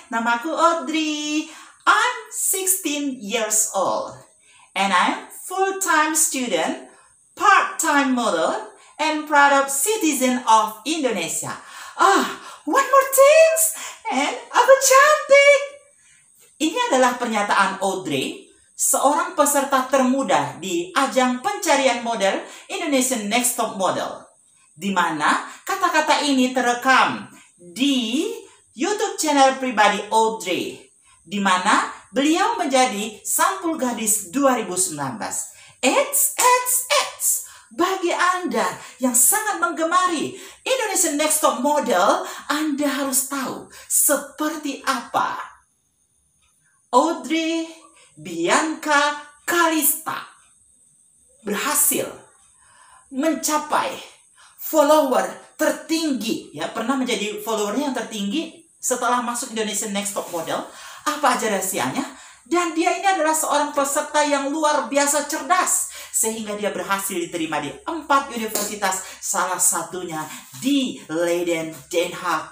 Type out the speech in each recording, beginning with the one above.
namaku Audrey. I'm 16 years old and I'm full-time student, part-time model, and proud citizen of Indonesia. One more things, and aku cantik. Ini adalah pernyataan Audrey, seorang peserta termuda di ajang pencarian model Indonesian Next Top Model, di mana kata-kata ini terekam di YouTube channel pribadi Audrey, di mana beliau menjadi sampul gadis 2019. Bagi Anda yang sangat menggemari Indonesian Next Top Model, Anda harus tahu seperti apa Audrey Bianca Kalista berhasil mencapai follower tertinggi, ya, pernah menjadi followernya yang tertinggi setelah masuk Indonesian Next Top Model. Apa aja rahasianya? Dan dia ini adalah seorang peserta yang luar biasa cerdas, sehingga dia berhasil diterima di 4 universitas, salah satunya di Leiden, Den Haag,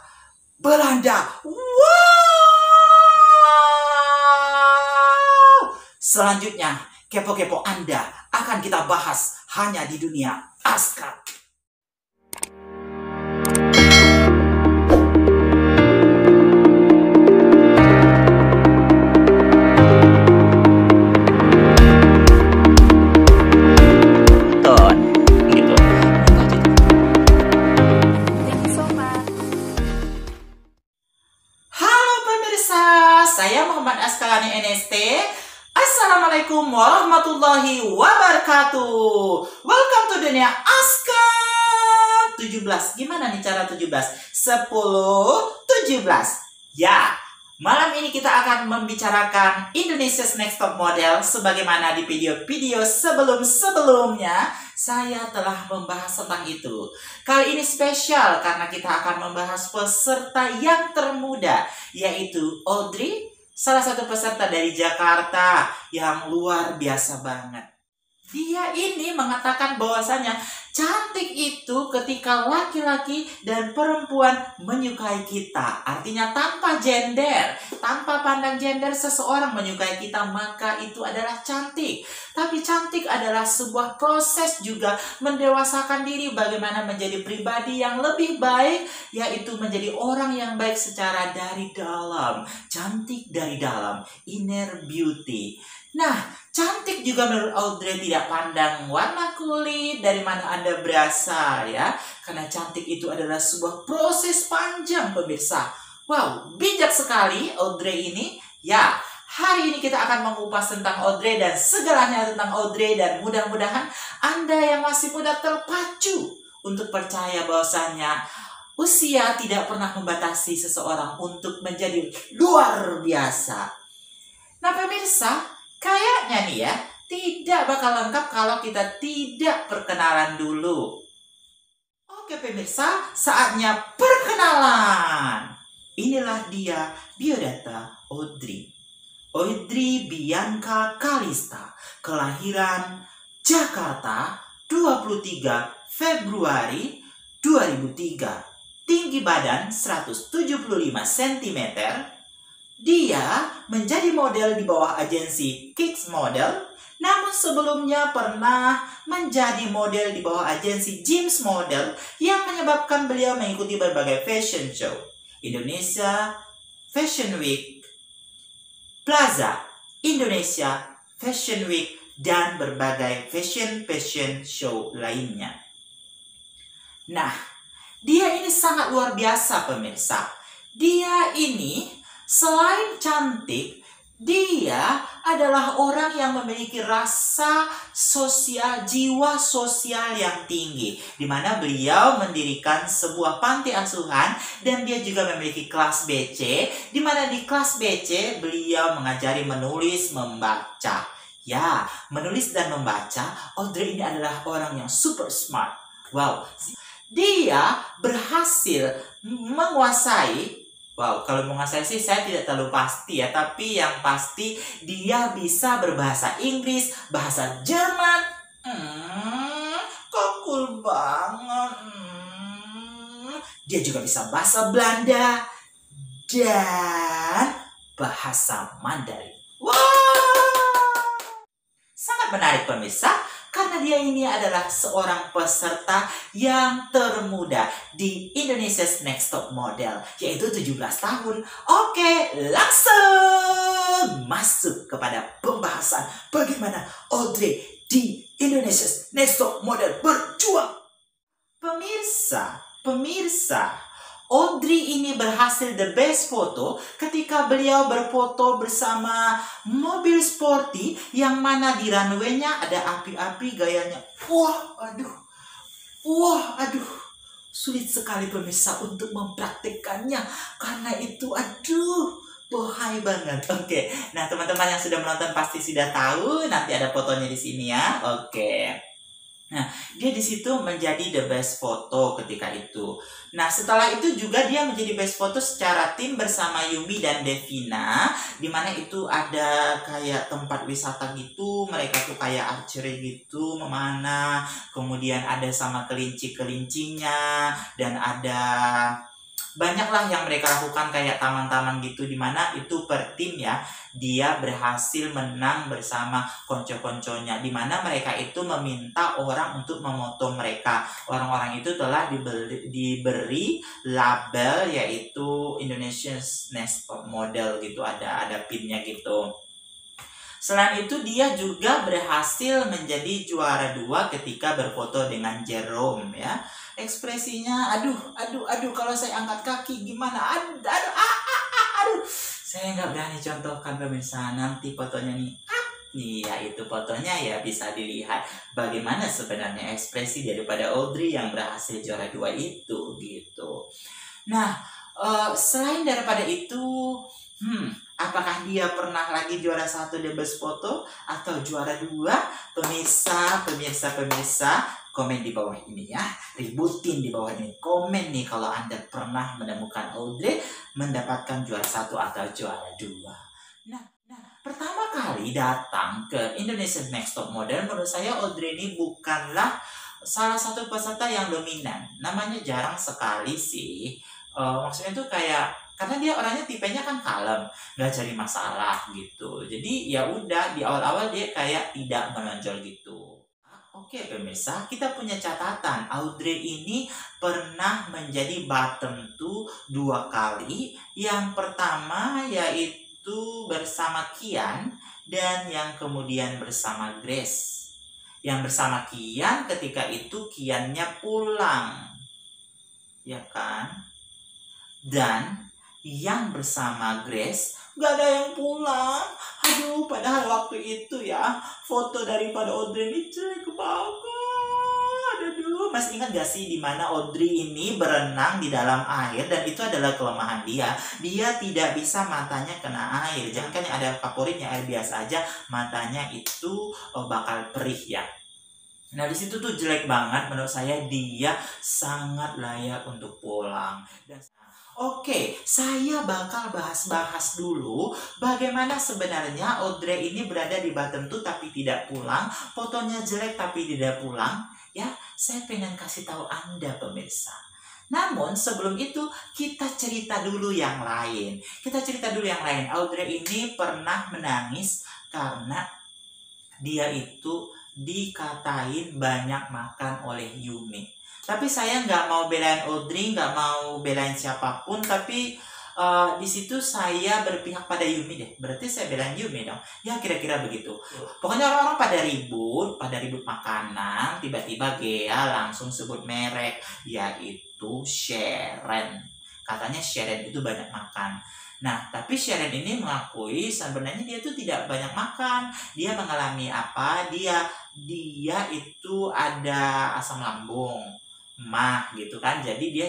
Belanda. Wow! Selanjutnya, kepo-kepo Anda akan kita bahas hanya di dunia Aska. Saya Muhammad Askalani NST. Assalamualaikum warahmatullahi wabarakatuh. Welcome to dunia Aska 17. Gimana nih cara 17? 10, 17. Ya, malam ini kita akan membicarakan Indonesia's Next Top Model. Sebagaimana di video-video sebelum-sebelumnya saya telah membahas tentang itu. Kali ini spesial karena kita akan membahas peserta yang termuda, yaitu Audrey, salah satu peserta dari Jakarta yang luar biasa banget. Dia ini mengatakan bahwasanya cantik itu ketika laki-laki dan perempuan menyukai kita. Artinya tanpa gender, tanpa pandang gender, seseorang menyukai kita, maka itu adalah cantik. Tapi cantik adalah sebuah proses juga mendewasakan diri, bagaimana menjadi pribadi yang lebih baik, yaitu menjadi orang yang baik secara dari dalam. Cantik dari dalam, inner beauty. Nah, cantik juga menurut Audrey tidak pandang warna kulit, dari mana Anda berasal, ya. Karena cantik itu adalah sebuah proses panjang, pemirsa. Wow, bijak sekali Audrey ini. Ya, hari ini kita akan mengupas tentang Audrey dan segalanya tentang Audrey, dan mudah-mudahan Anda yang masih muda terpacu untuk percaya bahwasanya usia tidak pernah membatasi seseorang untuk menjadi luar biasa. Nah, pemirsa, kayaknya nih ya, tidak bakal lengkap kalau kita tidak perkenalan dulu. Oke pemirsa, saatnya perkenalan. Inilah dia biodata Audrey. Audrey Bianca Kalista, kelahiran Jakarta 23 Februari 2003. Tinggi badan 175 cm. Dia menjadi model di bawah agensi Kicks Model, namun sebelumnya pernah menjadi model di bawah agensi James Model, yang menyebabkan beliau mengikuti berbagai fashion show, Indonesia Fashion Week, Plaza Indonesia Fashion Week, dan berbagai fashion show lainnya. Nah, dia ini sangat luar biasa pemirsa. Dia ini selain cantik, dia adalah orang yang memiliki rasa sosial, jiwa sosial yang tinggi, di mana beliau mendirikan sebuah panti asuhan, dan dia juga memiliki kelas BC, di mana di kelas BC beliau mengajari menulis, membaca. Ya, menulis dan membaca, Audrey ini adalah orang yang super smart. Wow, dia berhasil menguasai. Wow, kalau menguasai sih saya tidak terlalu pasti ya, tapi yang pasti dia bisa berbahasa Inggris, bahasa Jerman. Kok cool banget. Dia juga bisa bahasa Belanda dan bahasa Mandarin. Wow! Sangat menarik pemirsa, karena dia ini adalah seorang peserta yang termuda di Indonesia's Next Top Model, yaitu 17 tahun. Oke, langsung masuk kepada pembahasan bagaimana Audrey di Indonesia's Next Top Model berjuang. Pemirsa, Audrey ini berhasil the best foto ketika beliau berfoto bersama mobil sporty yang mana di runway-nya ada api-api gayanya. Wah, aduh. Sulit sekali pemirsa untuk mempraktikkannya karena itu bohai banget. Oke. Nah, teman-teman yang sudah menonton pasti sudah tahu, nanti ada fotonya di sini ya. Oke. Nah, dia di situ menjadi the best foto ketika itu. Nah, setelah itu juga dia menjadi best foto secara tim bersama Yumi dan Devina, di mana itu ada kayak tempat wisata gitu, mereka tuh kayak archery gitu, memanah, kemudian ada sama kelinci-kelincinya, dan ada banyaklah yang mereka lakukan kayak taman-taman gitu, dimana itu per tim ya, dia berhasil menang bersama konco-konconya, dimana mereka itu meminta orang untuk memoto mereka. Orang-orang itu telah diberi label yaitu Indonesia's Next Top Model gitu, ada pinnya gitu. Selain itu dia juga berhasil menjadi juara 2 ketika berfoto dengan Jerome ya. Ekspresinya aduh kalau saya angkat kaki gimana, aduh. Saya nggak berani contohkan pemirsa, nanti fotonya nih. Ya itu fotonya ya, bisa dilihat bagaimana sebenarnya ekspresi daripada Audrey yang berhasil juara 2 itu gitu. Nah, selain daripada itu, apakah dia pernah lagi juara 1 The Best Photo atau juara 2? Pemirsa, komen di bawah ini ya. Ributin di bawah ini. Komen nih kalau Anda pernah menemukan Audrey mendapatkan juara 1 atau juara 2. Nah, pertama kali datang ke Indonesia's Next Top Model, menurut saya Audrey ini bukanlah salah satu peserta yang dominan. Namanya jarang sekali sih. Maksudnya tuh kayak, karena dia orangnya tipenya kan kalem, nggak cari masalah gitu. Jadi ya udah, di awal-awal dia kayak tidak menonjol gitu. Oke pemirsa, kita punya catatan. Audrey ini pernah menjadi bottom 2 kali. Yang pertama yaitu bersama Kian, dan yang kemudian bersama Grace. Yang bersama Kian ketika itu Kiannya pulang, ya kan? Dan yang bersama Grace gak ada yang pulang. Aduh, padahal waktu itu ya foto daripada Audrey ini jelek banget. Aduh, masih ingat gak sih dimana Audrey ini berenang di dalam air, dan itu adalah kelemahan dia. Dia tidak bisa matanya kena air. Jangan kan yang ada favoritnya air biasa aja, matanya itu bakal perih ya. Nah, di situ tuh jelek banget menurut saya, dia sangat layak untuk pulang. Dan oke, saya bakal bahas dulu bagaimana sebenarnya Audrey ini berada di bottom 2 tapi tidak pulang, fotonya jelek tapi tidak pulang. Ya, saya pengen kasih tahu Anda pemirsa. Namun sebelum itu kita cerita dulu yang lain. Audrey ini pernah menangis karena dia itu dikatain banyak makan oleh Yumi. Tapi saya nggak mau belain Audrey, nggak mau belain siapapun, tapi di situ saya berpihak pada Yumi deh. Berarti saya belain Yumi dong. Ya kira-kira begitu. Pokoknya orang-orang pada ribut makanan, tiba-tiba Gea langsung sebut merek, yaitu Sharon. Katanya Sharon itu banyak makan. Nah, tapi Sharon ini mengakui sebenarnya dia itu tidak banyak makan. Dia mengalami apa? Dia itu ada asam lambung, gitu kan. Jadi dia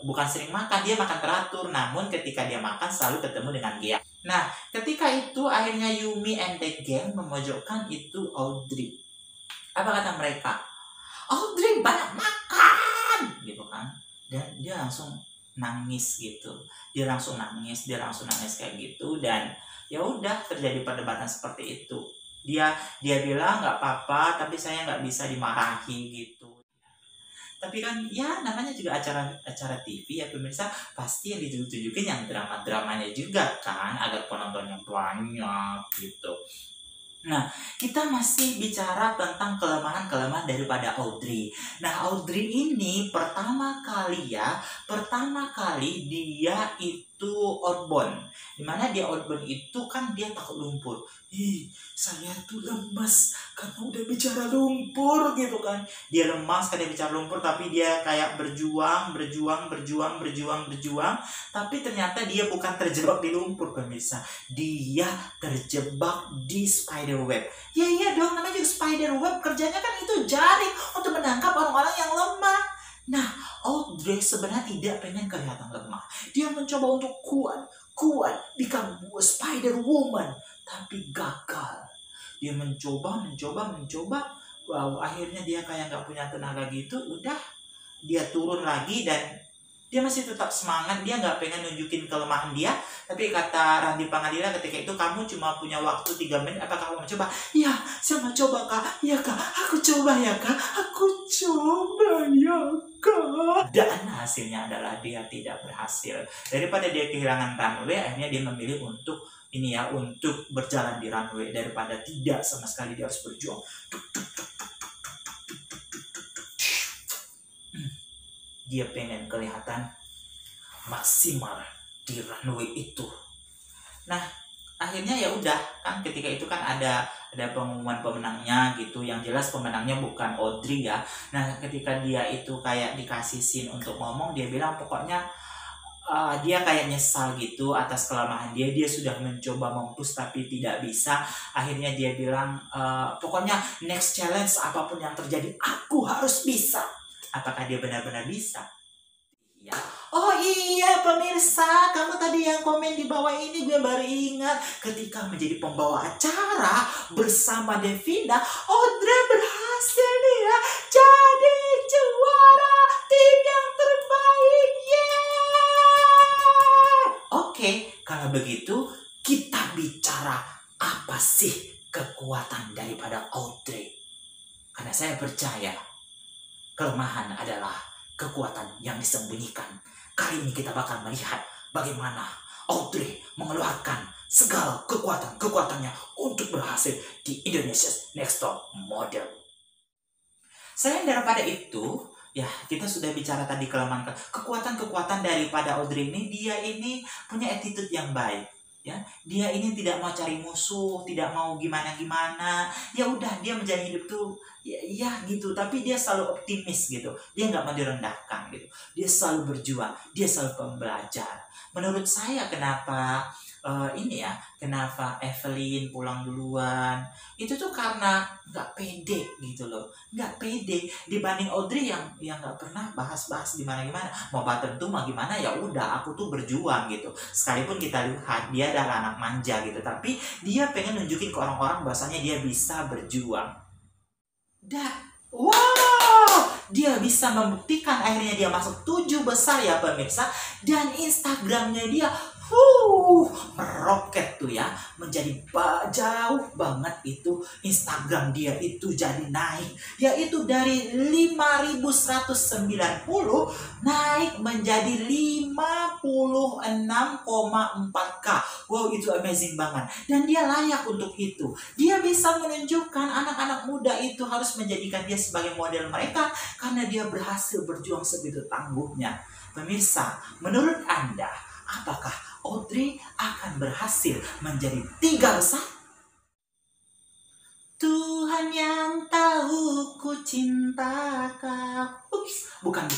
bukan sering makan, dia makan teratur. Namun ketika dia makan selalu ketemu dengan Gia. Nah, ketika itu akhirnya Yumi and the gang memojokkan itu Audrey. Apa kata mereka? Audrey banyak makan, gitu kan. Dan dia langsung nangis gitu. Dia langsung nangis kayak gitu, dan ya udah terjadi perdebatan seperti itu. Dia bilang nggak apa-apa, tapi saya nggak bisa dimarahi gitu. Tapi kan ya namanya juga acara TV ya pemirsa, pasti yang ditunjukin yang drama-dramanya juga kan, agar penontonnya banyak gitu. Nah, kita masih bicara tentang kelemahan-kelemahan daripada Audrey. Nah, Audrey ini pertama kali dia itu outbound. Dimana dia outbound itu kan dia takut lumpur. Saya tuh lemas karena udah bicara lumpur gitu kan. Dia lemas karena bicara lumpur, tapi dia kayak berjuang. Tapi ternyata dia bukan terjebak di lumpur pemirsa. Dia terjebak di spider web. Ya iya dong, namanya juga spider web, kerjanya kan itu jaring untuk menangkap orang-orang yang lemah. Nah, Audrey sebenarnya tidak pengen kelihatan lemah. Dia mencoba untuk kuat, become spider woman, tapi gagal. Dia mencoba. Wow, akhirnya dia kayak nggak punya tenaga gitu. Udah, dia turun lagi dan dia masih tetap semangat. Dia nggak pengen nunjukin kelemahan dia. Tapi kata Randy Pangalila ketika itu, kamu cuma punya waktu 3 menit, apakah kamu mencoba? Ya, saya mau coba kak. Ya kak, aku coba ya kak. Dan hasilnya adalah dia tidak berhasil. Daripada dia kehilangan runway, akhirnya dia memilih untuk untuk berjalan di runway daripada tidak sama sekali dia harus berjuang. Dia pengen kelihatan maksimal di runway itu. Nah, akhirnya ya udah kan, ketika itu kan ada pengumuman pemenangnya gitu. Yang jelas pemenangnya bukan Audrey ya. Nah, ketika dia itu kayak dikasih scene untuk ngomong, dia bilang pokoknya dia kayak nyesal gitu atas kelemahan dia. Dia sudah mencoba mempush tapi tidak bisa. Akhirnya dia bilang pokoknya next challenge apapun yang terjadi, aku harus bisa. Apakah dia benar-benar bisa? Ya. Oh iya pemirsa, kamu tadi yang komen di bawah ini, gue baru ingat. Ketika menjadi pembawa acara bersama Devina, Audrey berhasil nih ya jadi juara tim yang terbaik. Oke, kalau begitu kita bicara apa sih kekuatan daripada Audrey. Karena saya percaya kelemahan adalah kekuatan yang disembunyikan. Kali ini kita bakal melihat bagaimana Audrey mengeluarkan segala kekuatannya untuk berhasil di Indonesia's Next Top Model. Selain daripada itu, ya kita sudah bicara tadi kekuatan daripada Audrey ini. Dia ini punya attitude yang baik. Ya, dia ini tidak mau cari musuh, tidak mau gimana. Ya udah, dia menjalani hidup tuh ya gitu, tapi dia selalu optimis gitu. Dia nggak mau direndahkan gitu. Dia selalu berjuang, dia selalu pembelajar. Menurut saya kenapa kenapa Evelyn pulang duluan itu tuh karena nggak pede gitu loh, nggak pede dibanding Audrey yang nggak pernah bahas di mana mau bottom tuh mau gimana, ya udah aku tuh berjuang gitu. Sekalipun kita lihat dia adalah anak manja gitu, tapi dia pengen nunjukin ke orang-orang bahwasanya dia bisa berjuang. Wow, dia bisa membuktikan. Akhirnya dia masuk 7 besar ya pemirsa. Dan Instagramnya dia meroket tuh ya, menjadi jauh banget itu. Instagram dia itu jadi naik, yaitu dari 5.190 naik menjadi 56,4K. Wow, itu amazing banget. Dan dia layak untuk itu. Dia bisa menunjukkan anak-anak muda itu harus menjadikan dia sebagai model mereka, karena dia berhasil berjuang segitu tangguhnya. Pemirsa, menurut Anda, apakah Audrey akan berhasil menjadi 3 besar? Tuhan yang tahu ku cinta kau. Bukan.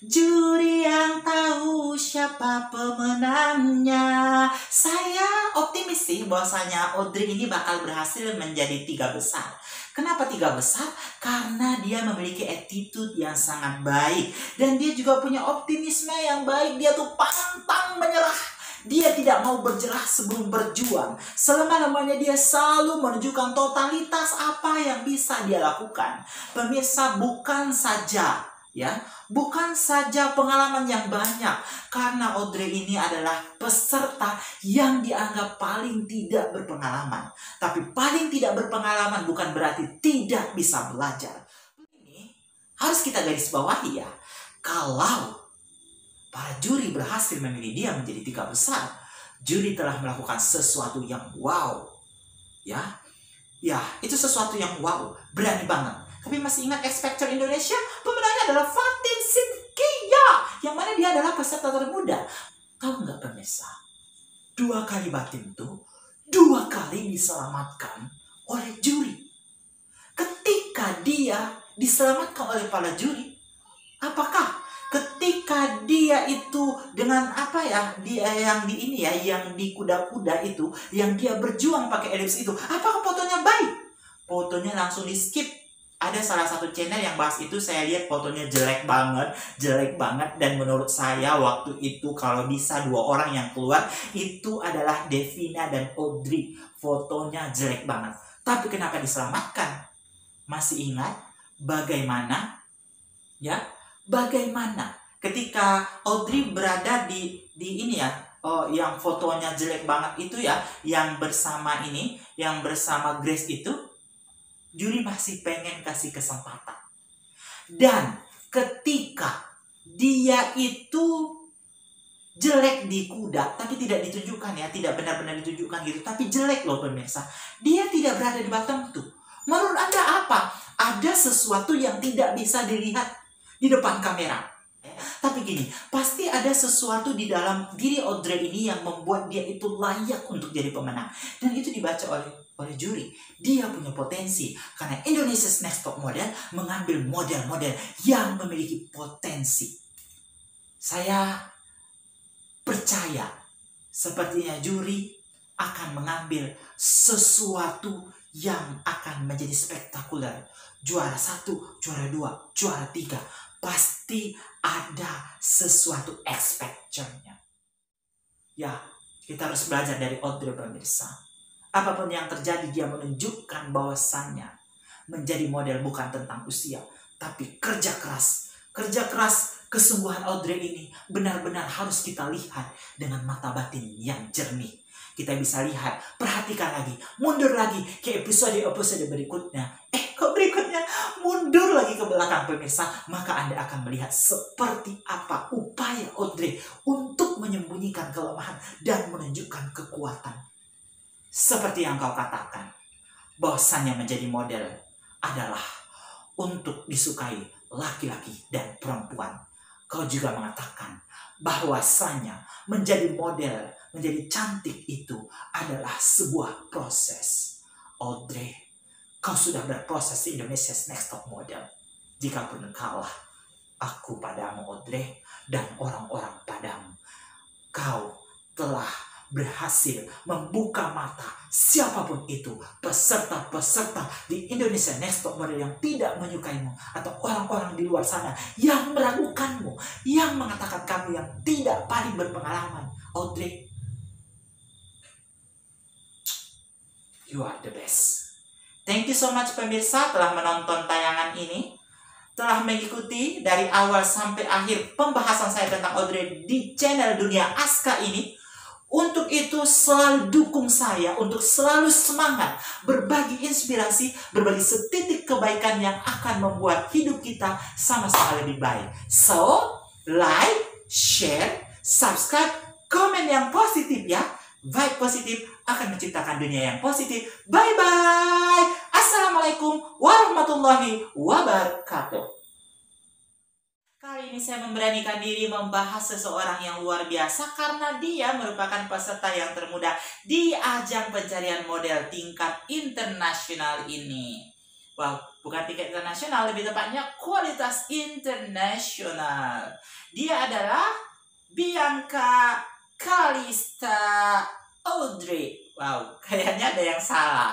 Juri yang tahu siapa pemenangnya. Saya optimis sih bahwasanya Audrey ini bakal berhasil menjadi 3 besar. Kenapa 3 besar? Karena dia memiliki attitude yang sangat baik. Dan dia juga punya optimisme yang baik. Dia tuh pantang menyerah. Dia tidak mau berjerah sebelum berjuang. Selama-lamanya dia selalu menunjukkan totalitas apa yang bisa dia lakukan. Pemirsa, bukan saja pengalaman yang banyak, karena Audrey ini adalah peserta yang dianggap paling tidak berpengalaman. Tapi paling tidak berpengalaman bukan berarti tidak bisa belajar. Ini harus kita garis bawahi ya. Kalau para juri berhasil memilih dia menjadi 3 besar, juri telah melakukan sesuatu yang wow. Ya, itu sesuatu yang wow, berani banget. Tapi masih ingat X Factor Indonesia? Pemenangnya adalah Fatin Shidqia, yang mana dia adalah peserta termuda. Tahu nggak pemirsa? 2 kali Batin tuh 2 kali diselamatkan oleh juri. Ketika dia diselamatkan oleh para juri, apakah ketika dia itu dengan dia yang di ini ya, yang di kuda-kuda itu, yang dia berjuang pakai elips itu, apakah fotonya baik? Fotonya langsung di skip. Ada salah satu channel yang bahas itu, saya lihat fotonya jelek banget, dan menurut saya waktu itu kalau bisa 2 orang yang keluar itu adalah Devina dan Audrey. Fotonya jelek banget. Tapi kenapa diselamatkan? Masih ingat bagaimana ketika Audrey berada di ini ya, yang fotonya jelek banget itu ya, yang bersama Grace itu, juri masih pengen kasih kesempatan. Dan ketika dia itu jelek di kuda, tapi tidak ditunjukkan ya, tidak benar-benar ditunjukkan gitu, tapi jelek loh pemirsa, dia tidak berada di bottom tuh. Menurut Anda apa? Ada sesuatu yang tidak bisa dilihat di depan kamera. Tapi gini, pasti ada sesuatu di dalam diri Audrey ini yang membuat dia itu layak untuk jadi pemenang. Dan itu dibaca oleh juri. Dia punya potensi. Karena Indonesia's Next Top Model mengambil model-model yang memiliki potensi. Saya percaya sepertinya juri akan mengambil sesuatu yang akan menjadi spektakuler. Juara 1, juara 2, juara 3. Pasti ada sesuatu X Factor-nya. Ya, kita harus belajar dari Audrey pemirsa. Apapun yang terjadi, dia menunjukkan bahwasannya menjadi model bukan tentang usia, tapi kerja keras. Kerja keras, kesungguhan Audrey ini benar-benar harus kita lihat dengan mata batin yang jernih. Kita bisa lihat, perhatikan lagi, mundur lagi ke episode berikutnya. Kok berikutnya? Mundur lagi ke belakang pemirsa, maka Anda akan melihat seperti apa upaya Audrey untuk menyembunyikan kelemahan dan menunjukkan kekuatan. Seperti yang kau katakan, bahwasannya menjadi model adalah untuk disukai laki-laki dan perempuan. Kau juga mengatakan bahwasanya menjadi model, menjadi cantik itu adalah sebuah proses. Audrey, kau sudah berproses di Indonesia's Next Top Model. Jika pun kalah, aku padamu Audrey dan orang-orang padamu. Kau telah berhasil membuka mata siapapun itu, peserta-peserta di Indonesia Next Top Model yang tidak menyukaimu, atau orang-orang di luar sana yang meragukanmu, yang mengatakan kamu yang tidak paling berpengalaman. Audrey, you are the best. Thank you so much pemirsa telah menonton tayangan ini, telah mengikuti dari awal sampai akhir pembahasan saya tentang Audrey di channel Dunia Aska ini. Untuk itu selalu dukung saya untuk selalu semangat, berbagi inspirasi, berbagi setitik kebaikan yang akan membuat hidup kita sama-sama lebih baik. So, like, share, subscribe, komen yang positif ya. Vibe positif akan menciptakan dunia yang positif. Bye-bye. Assalamualaikum warahmatullahi wabarakatuh. Kali ini saya memberanikan diri membahas seseorang yang luar biasa karena dia merupakan peserta yang termuda di ajang pencarian model tingkat internasional ini. Wow, bukan tingkat internasional, lebih tepatnya kualitas internasional. Dia adalah Bianca Kalista Audrey. Wow, kayaknya ada yang salah.